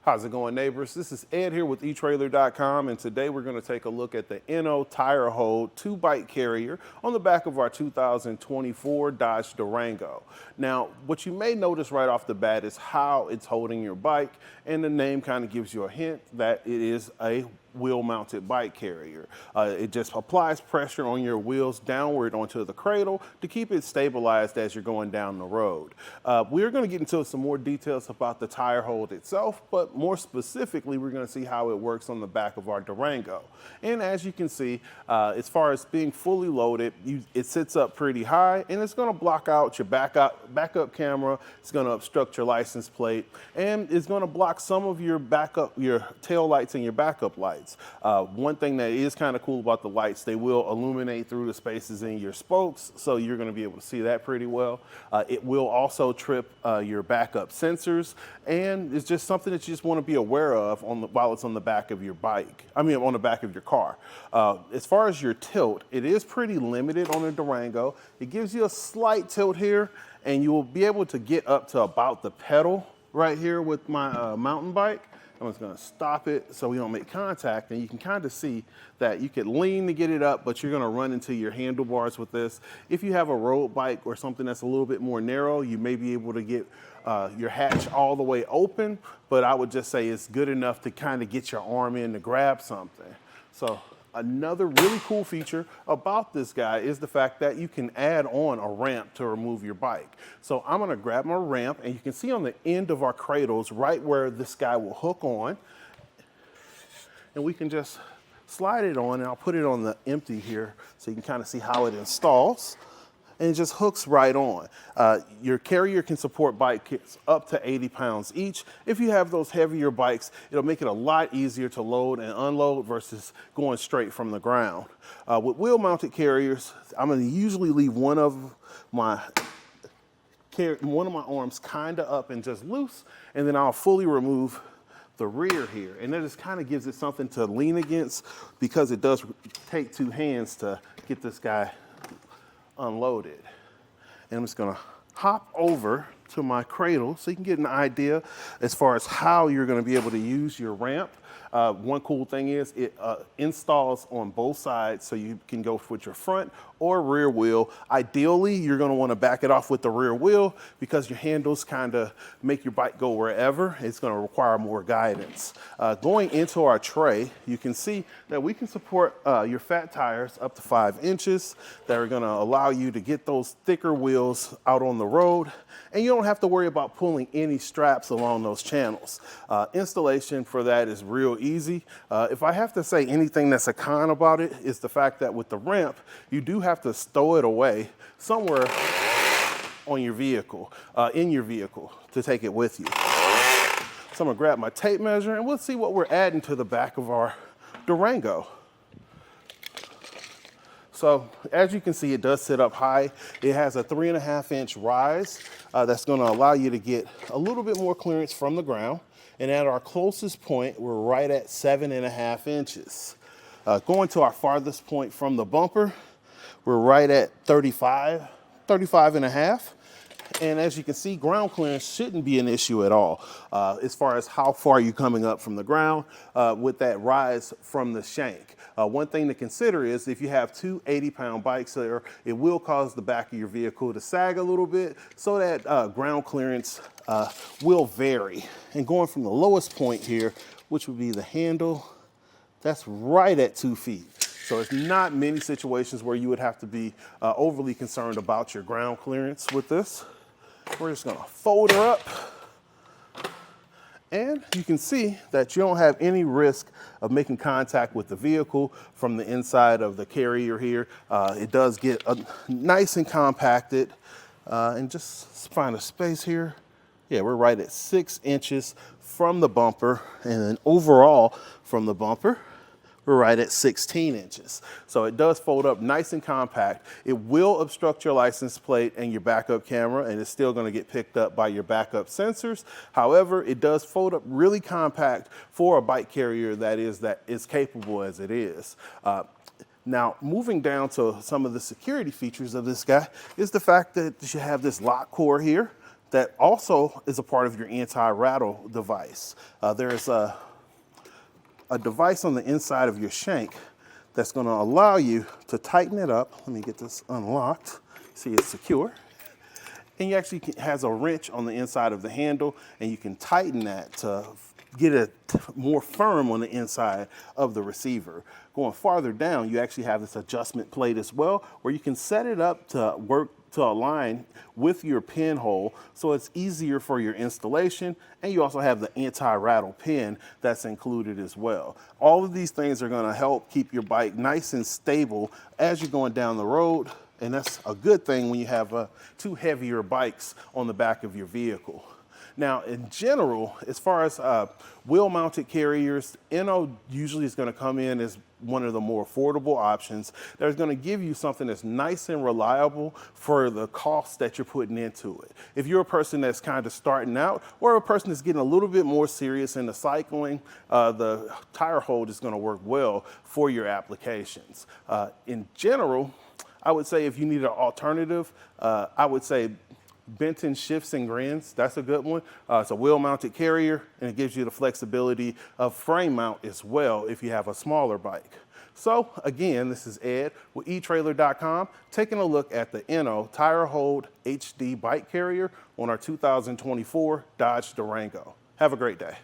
How's it going, neighbors? This is Ed here with etrailer.com, and today we're going to take a look at the Inno Tire Hold 2-bike carrier on the back of our 2024 Dodge Durango. Now, what you may notice right off the bat is how it's holding your bike, and the name kind of gives you a hint that it is a wheel-mounted bike carrier. It just applies pressure on your wheels downward onto the cradle to keep it stabilized as you're going down the road. We're going to get into some more details about the tire hold itself, but more specifically, we're going to see how it works on the back of our Durango. And as you can see, as far as being fully loaded, it sits up pretty high, and it's going to block out your backup camera. It's going to obstruct your license plate, and it's going to block some of your tail lights and your backup lights. One thing that is kind of cool about the lights, they will illuminate through the spaces in your spokes, so you're going to be able to see that pretty well. It will also trip your backup sensors, and it's just something that you just want to be aware of while it's on the back of your bike. I mean, on the back of your car. As far as your tilt, it is pretty limited on the Durango. It gives you a slight tilt here, and you will be able to get up to about the pedal right here with my mountain bike. I'm just gonna stop it so we don't make contact, and you can kind of see that you could lean to get it up, but you're gonna run into your handlebars with this. If you have a road bike or something that's a little bit more narrow, you may be able to get your hatch all the way open, but I would just say it's good enough to kind of get your arm in to grab something. So another really cool feature about this guy is the fact that you can add on a ramp to remove your bike. So I'm gonna grab my ramp, and you can see on the end of our cradles right where this guy will hook on, and we can just slide it on, and I'll put it on the empty here so you can kind of see how it installs. And it just hooks right on. Your carrier can support bike kits up to 80 pounds each. If you have those heavier bikes, it'll make it a lot easier to load and unload versus going straight from the ground. With wheel-mounted carriers, I'm gonna usually leave one of my arms kinda up and just loose, and then I'll fully remove the rear here. And that just kind of gives it something to lean against, because it does take two hands to get this guy unloaded. And I'm just gonna hop over to my cradle so you can get an idea as far as how you're gonna be able to use your ramp. One cool thing is it installs on both sides, so you can go with your front or rear wheel. Ideally, you're gonna wanna back it off with the rear wheel, because your handles kinda make your bike go wherever. It's gonna require more guidance. Going into our tray, you can see that we can support your fat tires up to 5 inches that are gonna allow you to get those thicker wheels out on the road, and you don't have to worry about pulling any straps along those channels. Installation for that is real easy. If I have to say anything that's a con about it, is the fact that with the ramp, you do have to stow it away somewhere on your vehicle, in your vehicle, to take it with you. So I'm gonna grab my tape measure, and we'll see what we're adding to the back of our Durango. So as you can see, it does sit up high. It has a 3.5 inch rise that's gonna allow you to get a little bit more clearance from the ground. And at our closest point, we're right at 7.5 inches. Going to our farthest point from the bumper, we're right at 35.5. And as you can see, ground clearance shouldn't be an issue at all as far as how far you're coming up from the ground with that rise from the shank. One thing to consider is if you have two 80-pound bikes there, it will cause the back of your vehicle to sag a little bit, so that ground clearance will vary. And going from the lowest point here, which would be the handle, that's right at 2 feet. So it's not many situations where you would have to be overly concerned about your ground clearance with this. We're just gonna fold her up, and you can see that you don't have any risk of making contact with the vehicle from the inside of the carrier here. It does get nice and compacted, and just find a space here. Yeah, we're right at 6 inches from the bumper, and then overall from the bumper, we're right at 16 inches. So it does fold up nice and compact. It will obstruct your license plate and your backup camera, and it's still gonna get picked up by your backup sensors. However, it does fold up really compact for a bike carrier that is capable as it is. Now, moving down to some of the security features of this guy is the fact that you have this lock core here that also is a part of your anti-rattle device. There's a device on the inside of your shank that's going to allow you to tighten it up. Let me get this unlocked. See, it's secure. And you actually has a wrench on the inside of the handle, and you can tighten that to get it more firm on the inside of the receiver. Going farther down, you actually have this adjustment plate as well, where you can set it up to work to align with your pinhole, so it's easier for your installation. And you also have the anti-rattle pin that's included as well. All of these things are going to help keep your bike nice and stable as you're going down the road, and that's a good thing when you have two heavier bikes on the back of your vehicle. Now, in general, as far as wheel-mounted carriers, Inno usually is going to come in as one of the more affordable options. That's going to give you something that's nice and reliable for the cost that you're putting into it. If you're a person that's kind of starting out, or a person that's getting a little bit more serious into cycling, the tire hold is going to work well for your applications. In general, I would say if you need an alternative, I would say Benton Shifts and Grins, that's a good one. It's a wheel-mounted carrier, and it gives you the flexibility of frame mount as well if you have a smaller bike. So again, this is Ed with etrailer.com, taking a look at the Inno Tire Hold HD Bike Carrier on our 2024 Dodge Durango. Have a great day.